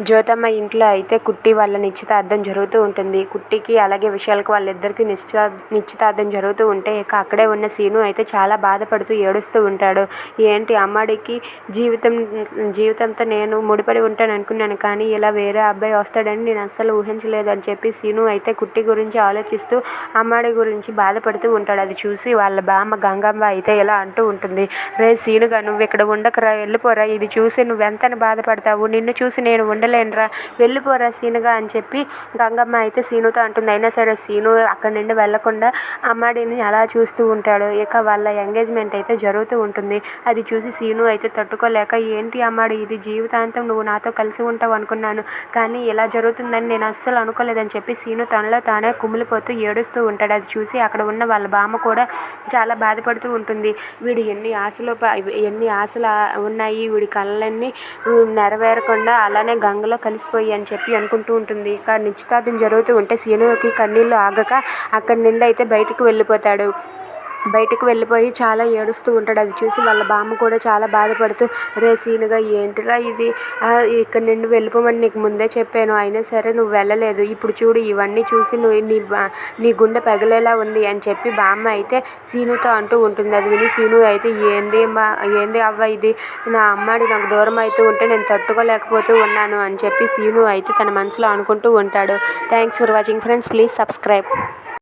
జ్యోతమ్మ ఇంట్లో అయితే కుట్టి వాళ్ళ నిశ్చితార్థం జరుగుతూ ఉంటుంది. కుట్టికి అలాగే విశాల్కి వాళ్ళిద్దరికీ నిశ్చితార్థం జరుగుతూ ఉంటే ఇక అక్కడే ఉన్న సీను అయితే చాలా బాధపడుతూ ఏడుస్తూ ఉంటాడు. ఏంటి అమ్మాడికి జీవితంతో నేను ముడిపడి ఉంటాను అనుకున్నాను, కానీ ఇలా వేరే అబ్బాయి వస్తాడని నేను అస్సలు ఊహించలేదు అని చెప్పి సీను అయితే కుట్టి గురించి ఆలోచిస్తూ అమ్మాడి గురించి బాధపడుతూ ఉంటాడు. అది చూసి వాళ్ళ బామ్మ గంగమ్మ అయితే ఇలా అంటూ ఉంటుంది, రే సీనుగా నువ్వు ఇక్కడ ఉండకరా, వెళ్ళిపోరా, ఇది చూసి నువ్వెంత బాధపడతావు, నిన్ను చూసి నేను ఉండలేనురా, వెళ్ళిపోరా సీనుగా అని చెప్పి గంగమ్మ అయితే సీనుతో అంటుంది. అయినా సరే సీను అక్కడి నుండి వెళ్లకుండా అమ్మాడిని అలా చూస్తూ ఉంటాడు. ఇక వాళ్ళ ఎంగేజ్మెంట్ అయితే జరుగుతూ ఉంటుంది. అది చూసి సీను అయితే తట్టుకోలేక, ఏంటి అమ్మాడి ఇది, జీవితాంతం నువ్వు నాతో కలిసి ఉంటావు అనుకున్నాను, కానీ ఇలా జరుగుతుందని నేను అస్సలు అనుకోలేదని చెప్పి సీను తనలో తానే కుమిలిపోతూ ఏడుస్తూ ఉంటాడు. అది చూసి అక్కడ ఉన్న వాళ్ళ బామ్మ కూడా చాలా బాధపడుతూ ఉంటుంది. వీడు ఎన్ని ఆశలు ఉన్నాయి, వీడి కళ్ళన్నీ నెరవేరకుండా అలానే గంగలో కలిసిపోయి అని చెప్పి అనుకుంటూ ఉంటుంది. ఇక నిశ్చితార్థం జరుగుతూ ఉంటే సీనుకి కన్నీళ్ళు ఆగక అక్కడి నుండి అయితే బయటికి వెళ్ళిపోయి చాలా ఏడుస్తూ ఉంటాడు. అది చూసి వాళ్ళ బామ్మ కూడా చాలా బాధపడుతూ, రే సీనుగా ఏంటిరా ఇది, ఇక్కడ నుండి వెళ్ళిపోమని నీకు ముందే చెప్పాను, అయినా సరే నువ్వు వెళ్ళలేదు, ఇప్పుడు చూడు ఇవన్నీ చూసి నీ గుండె పగిలేలా ఉంది అని చెప్పి బామ్మ అయితే సీనుతో అంటూ ఉంటుంది. అది విని సీను అయితే ఏంది అవ్వ ఇది, నా అమ్మాడి నాకు దూరం అవుతూ ఉంటే నేను తట్టుకోలేకపోతూ ఉన్నాను అని చెప్పి సీను అయితే తన మనసులో అనుకుంటూ ఉంటాడు. Thanks for watching friends, please subscribe.